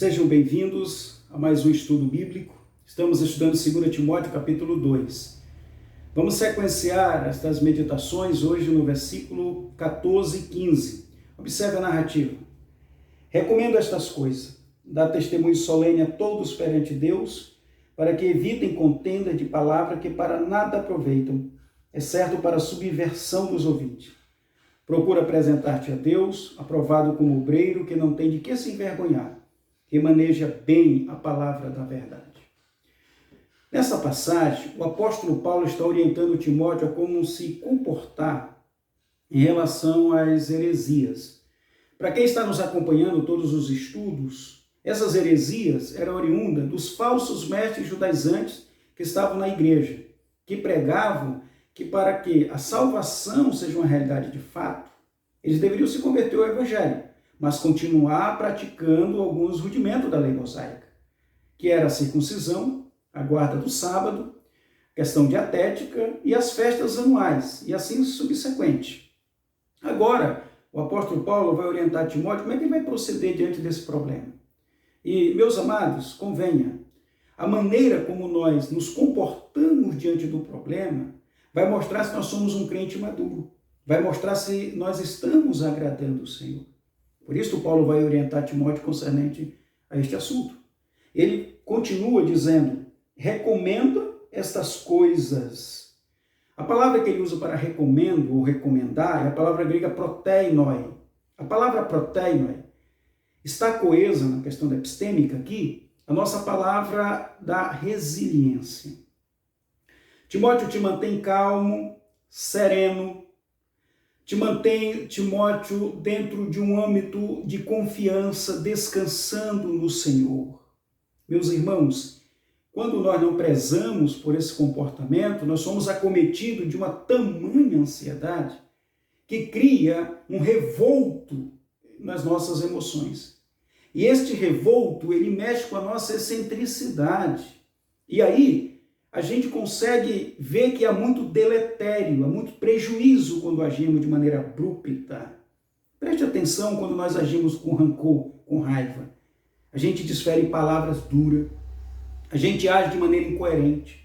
Sejam bem-vindos a mais um estudo bíblico. Estamos estudando 2 Timóteo capítulo 2. Vamos sequenciar estas meditações hoje no versículo 14 e 15. Observe a narrativa. Recomendo estas coisas, dá testemunho solene a todos perante Deus, para que evitem contenda de palavra que para nada aproveitam, exceto para a subversão dos ouvintes. Procura apresentar-te a Deus, aprovado como obreiro que não tem de que se envergonhar, que maneja bem a palavra da verdade. Nessa passagem, o apóstolo Paulo está orientando Timóteo a como se comportar em relação às heresias. Para quem está nos acompanhando todos os estudos, essas heresias eram oriundas dos falsos mestres judaizantes que estavam na igreja, que pregavam que para que a salvação seja uma realidade de fato, eles deveriam se converter ao evangelho, mas continuar praticando alguns rudimentos da lei mosaica, que era a circuncisão, a guarda do sábado, questão dietética e as festas anuais, e assim subsequente. Agora, o apóstolo Paulo vai orientar Timóteo como é que ele vai proceder diante desse problema. E, meus amados, convenha, a maneira como nós nos comportamos diante do problema vai mostrar se nós somos um crente maduro, vai mostrar se nós estamos agradando o Senhor. Por isso, Paulo vai orientar Timóteo concernente a este assunto. Ele continua dizendo, recomenda estas coisas. A palavra que ele usa para recomendo ou recomendar é a palavra grega proteinoi. A palavra proteinoi está coesa na questão da epistêmica aqui, a nossa palavra da resiliência. Timóteo te mantém calmo, sereno, te mantém, Timóteo, dentro de um âmbito de confiança, descansando no Senhor. Meus irmãos, quando nós não prezamos por esse comportamento, nós somos acometidos de uma tamanha ansiedade que cria um revolto nas nossas emoções. E este revolto, ele mexe com a nossa excentricidade. E aí, a gente consegue ver que há muito deletério, há muito prejuízo quando agimos de maneira abrupta. Preste atenção quando nós agimos com rancor, com raiva. A gente desfere palavras duras, a gente age de maneira incoerente.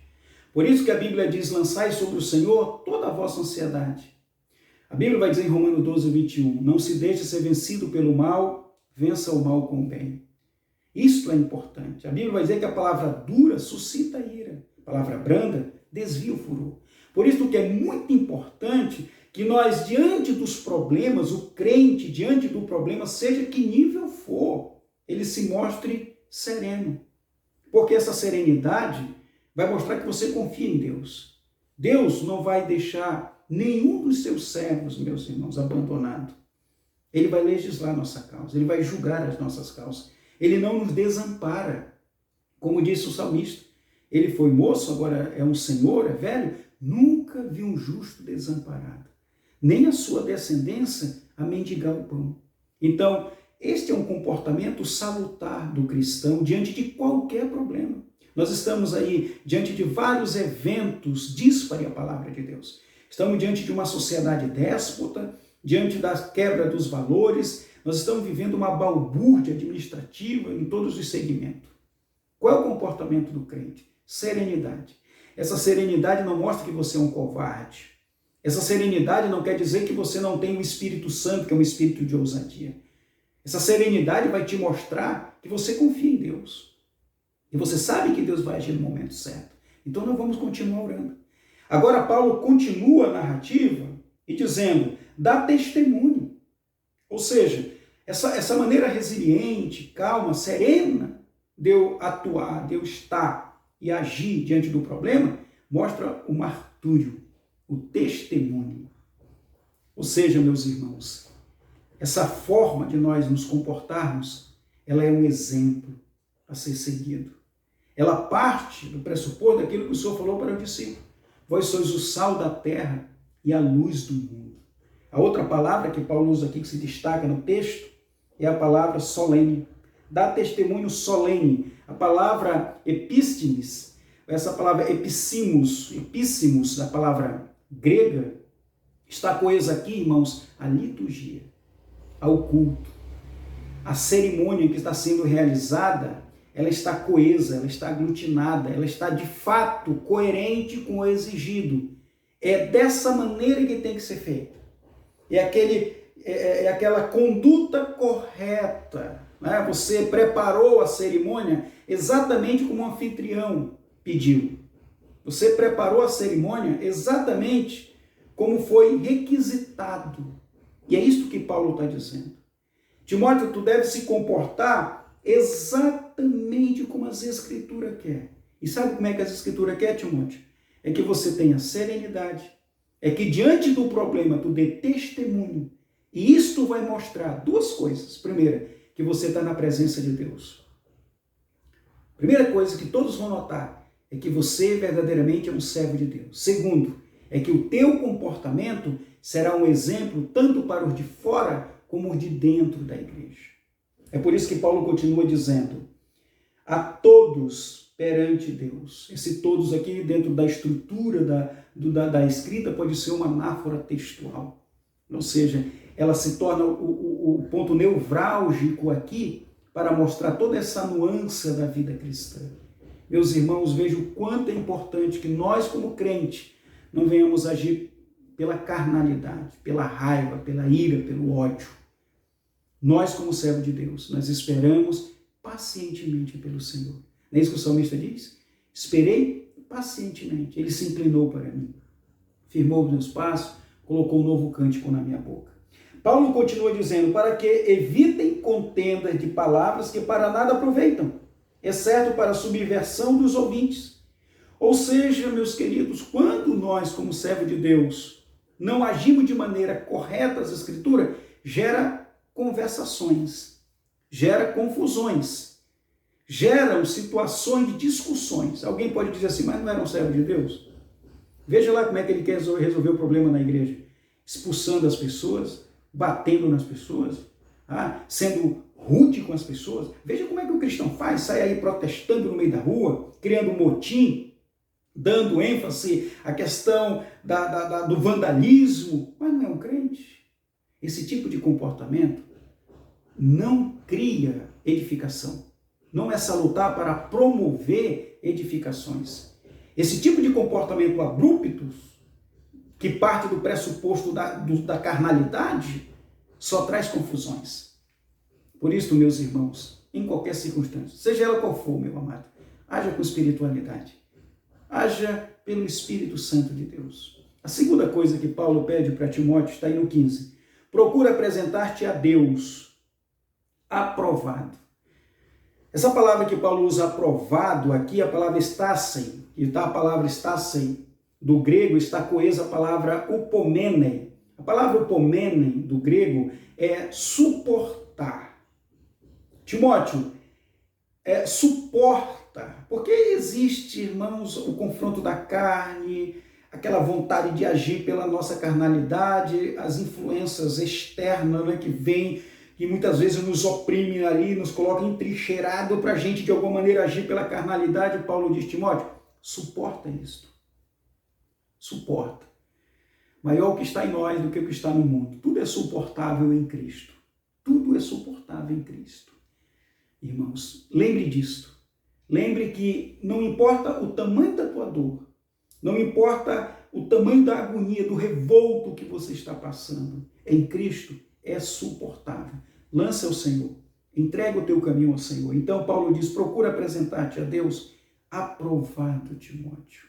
Por isso que a Bíblia diz, lançai sobre o Senhor toda a vossa ansiedade. A Bíblia vai dizer em Romanos 12, 21, não se deixe ser vencido pelo mal, vença o mal com o bem. Isto é importante. A Bíblia vai dizer que a palavra dura suscita ira. A palavra branda desvia o furor. Por isso que é muito importante que nós, diante dos problemas, o crente, diante do problema, seja que nível for, ele se mostre sereno. Porque essa serenidade vai mostrar que você confia em Deus. Deus não vai deixar nenhum dos seus servos, meus irmãos, abandonado. Ele vai legislar a nossa causa, ele vai julgar as nossas causas. Ele não nos desampara. Como disse o salmista, ele foi moço, agora é um senhor, é velho, nunca viu um justo desamparado, nem a sua descendência a mendigar o pão. Então, este é um comportamento salutar do cristão diante de qualquer problema. Nós estamos aí diante de vários eventos díspares à palavra de Deus. Estamos diante de uma sociedade déspota, diante da quebra dos valores, nós estamos vivendo uma balbúrdia administrativa em todos os segmentos. Qual é o comportamento do crente? Serenidade. Essa serenidade não mostra que você é um covarde. Essa serenidade não quer dizer que você não tem o Espírito Santo, que é um espírito de ousadia. Essa serenidade vai te mostrar que você confia em Deus. E você sabe que Deus vai agir no momento certo. Então nós vamos continuar orando. Agora Paulo continua a narrativa e dizendo, dá testemunho. Ou seja, essa maneira resiliente, calma, serena de eu atuar, de eu estar e agir diante do problema, mostra o martírio, o testemunho. Ou seja, meus irmãos, essa forma de nós nos comportarmos, ela é um exemplo a ser seguido. Ela parte do pressuposto daquilo que o Senhor falou para o discípulo. Vós sois o sal da terra e a luz do mundo. A outra palavra que Paulo usa aqui, que se destaca no texto, é a palavra solene. Dá testemunho solene. A palavra epistemes, essa palavra epíssimos, da palavra grega, está coesa aqui, irmãos, a liturgia, ao culto. a cerimônia que está sendo realizada, ela está coesa, ela está aglutinada, ela está de fato coerente com o exigido. É dessa maneira que tem que ser feita. É aquela conduta correta. Né? Você preparou a cerimônia exatamente como o anfitrião pediu. Você preparou a cerimônia exatamente como foi requisitado. E é isso que Paulo está dizendo. Timóteo, tu deve se comportar exatamente como as Escrituras querem. E sabe como é que as Escrituras querem, Timóteo? É que você tenha serenidade. É que diante do problema tu dê testemunho. E isto vai mostrar duas coisas. Primeira, que você está na presença de Deus. Primeira coisa que todos vão notar é que você verdadeiramente é um servo de Deus. Segundo, é que o teu comportamento será um exemplo tanto para os de fora como os de dentro da igreja. É por isso que Paulo continua dizendo, a todos perante Deus. Esse todos aqui dentro da estrutura da escrita pode ser uma anáfora textual. Ou seja, ela se torna o ponto nevrálgico aqui para mostrar toda essa nuance da vida cristã. Meus irmãos, vejam o quanto é importante que nós, como crente, não venhamos agir pela carnalidade, pela raiva, pela ira, pelo ódio. Nós, como servo de Deus, nós esperamos pacientemente pelo Senhor. Não é isso que o salmista diz? Esperei pacientemente. Ele se inclinou para mim, firmou os meus passos, colocou um novo cântico na minha boca. Paulo continua dizendo, para que evitem contendas de palavras que para nada aproveitam, exceto para a subversão dos ouvintes. Ou seja, meus queridos, quando nós, como servo de Deus, não agimos de maneira correta as Escrituras, gera conversações, gera confusões, geram situações de discussões. Alguém pode dizer assim, mas não era um servo de Deus? Veja lá como é que ele quer resolver o problema na igreja. Expulsando as pessoas, batendo nas pessoas, sendo rude com as pessoas. Veja como é que o cristão faz, sai aí protestando no meio da rua, criando um motim, dando ênfase à questão do vandalismo, mas não é um crente. Esse tipo de comportamento não cria edificação, não é salutar para promover edificações. Esse tipo de comportamento abrupto, que parte do pressuposto da carnalidade, só traz confusões. Por isso, meus irmãos, em qualquer circunstância, seja ela qual for, meu amado, haja com espiritualidade, haja pelo Espírito Santo de Deus. A segunda coisa que Paulo pede para Timóteo está aí no 15. Procura apresentar-te a Deus aprovado. Essa palavra que Paulo usa, aprovado, aqui a palavra estássei, e a palavra estássei do grego está coesa a palavra upomene. A palavra upomene do grego é suportar. Timóteo, suporta, porque existe, irmãos, o confronto da carne, aquela vontade de agir pela nossa carnalidade, as influências externas, né, que vêm, que muitas vezes nos oprimem ali, nos colocam entrincheirado para a gente de alguma maneira agir pela carnalidade. Paulo diz, Timóteo, suporta isto. Suporta. Maior o que está em nós do que o que está no mundo. Tudo é suportável em Cristo. Tudo é suportável em Cristo. Irmãos, lembre disto. Lembre que não importa o tamanho da tua dor, não importa o tamanho da agonia, do revolto que você está passando, em Cristo é suportável. Lança ao Senhor. Entrega o teu caminho ao Senhor. Então Paulo diz, procura apresentar-te a Deus aprovado, Timóteo.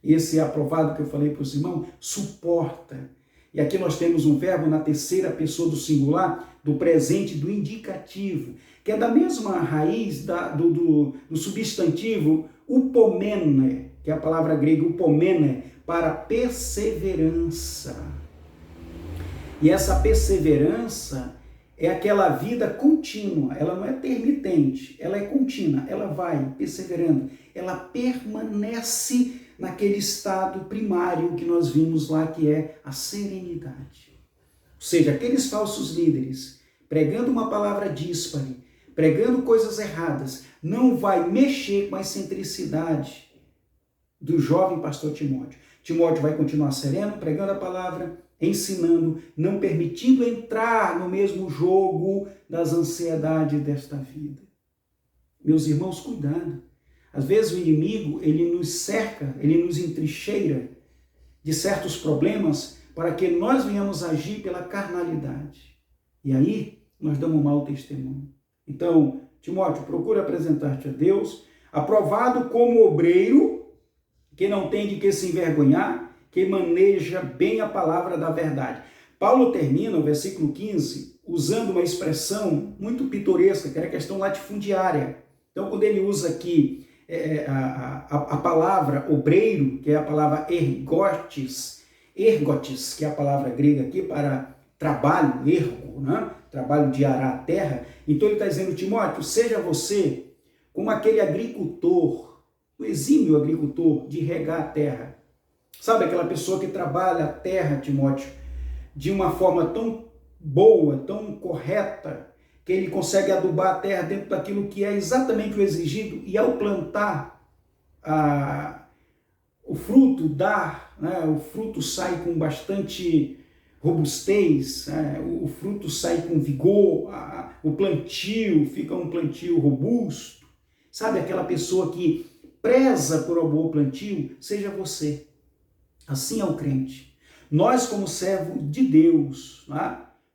Esse aprovado que eu falei para os irmãos, suporta. E aqui nós temos um verbo na terceira pessoa do singular, do presente, do indicativo, que é da mesma raiz do substantivo upomene, que é a palavra grega upomene, para perseverança. E essa perseverança é aquela vida contínua, ela não é intermitente, ela é contínua, ela vai perseverando, ela permanece naquele estado primário que nós vimos lá, que é a serenidade. Ou seja, aqueles falsos líderes, pregando uma palavra díspare, pregando coisas erradas, não vai mexer com a excentricidade do jovem pastor Timóteo. Timóteo vai continuar sereno, pregando a palavra, ensinando, não permitindo entrar no mesmo jogo das ansiedades desta vida. Meus irmãos, cuidado. Às vezes o inimigo, ele nos cerca, ele nos entrincheira de certos problemas para que nós venhamos agir pela carnalidade. E aí nós damos mau testemunho. Então, Timóteo, procura apresentar-te a Deus, aprovado como obreiro, que não tem de que se envergonhar, que maneja bem a palavra da verdade. Paulo termina o versículo 15 usando uma expressão muito pitoresca, que era a questão latifundiária. Então, quando ele usa aqui a palavra obreiro, que é a palavra ergotes, que é a palavra grega aqui para trabalho, ergo, né? Trabalho de arar a terra. Então ele está dizendo, Timóteo, seja você como aquele agricultor, o exímio agricultor de regar a terra. Sabe, aquela pessoa que trabalha a terra, Timóteo, de uma forma tão boa, tão correta, que ele consegue adubar a terra dentro daquilo que é exatamente o exigido, e ao plantar o fruto o fruto sai com bastante robustez, o fruto sai com vigor, o plantio fica um plantio robusto. Sabe, aquela pessoa que preza por um bom plantio, seja você. Assim é o crente. Nós, como servo de Deus,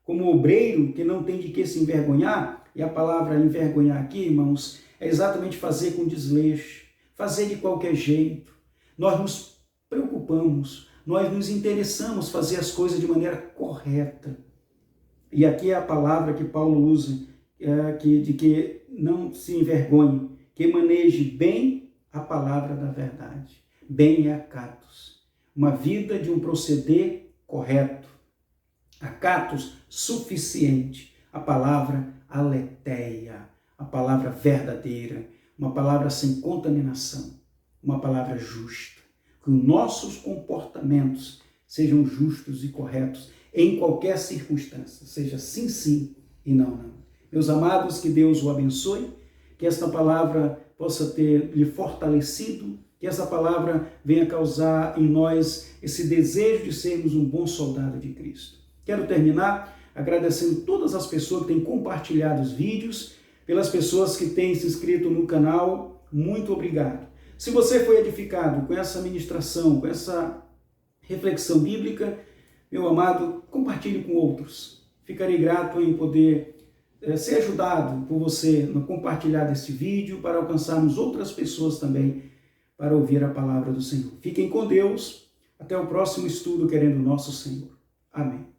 como obreiro que não tem de que se envergonhar, e a palavra envergonhar aqui, irmãos, é exatamente fazer com desleixo, fazer de qualquer jeito. Nós nos preocupamos, nós nos interessamos fazer as coisas de maneira correta. E aqui é a palavra que Paulo usa, de que não se envergonhe, que maneje bem a palavra da verdade. Bem é acatos, uma vida de um proceder correto. Acatos suficiente, a palavra aletheia, a palavra verdadeira, uma palavra sem contaminação, uma palavra justa. Que os nossos comportamentos sejam justos e corretos em qualquer circunstância, seja sim, sim e não, não. Meus amados, que Deus o abençoe, que esta palavra possa ter lhe fortalecido, que essa palavra venha causar em nós esse desejo de sermos um bom soldado de Cristo. Quero terminar agradecendo todas as pessoas que têm compartilhado os vídeos, pelas pessoas que têm se inscrito no canal, muito obrigado. Se você foi edificado com essa ministração, com essa reflexão bíblica, meu amado, compartilhe com outros. Ficarei grato em poder ser ajudado por você no compartilhar desse vídeo para alcançarmos outras pessoas também para ouvir a palavra do Senhor. Fiquem com Deus. Até o próximo estudo, querendo o nosso Senhor. Amém.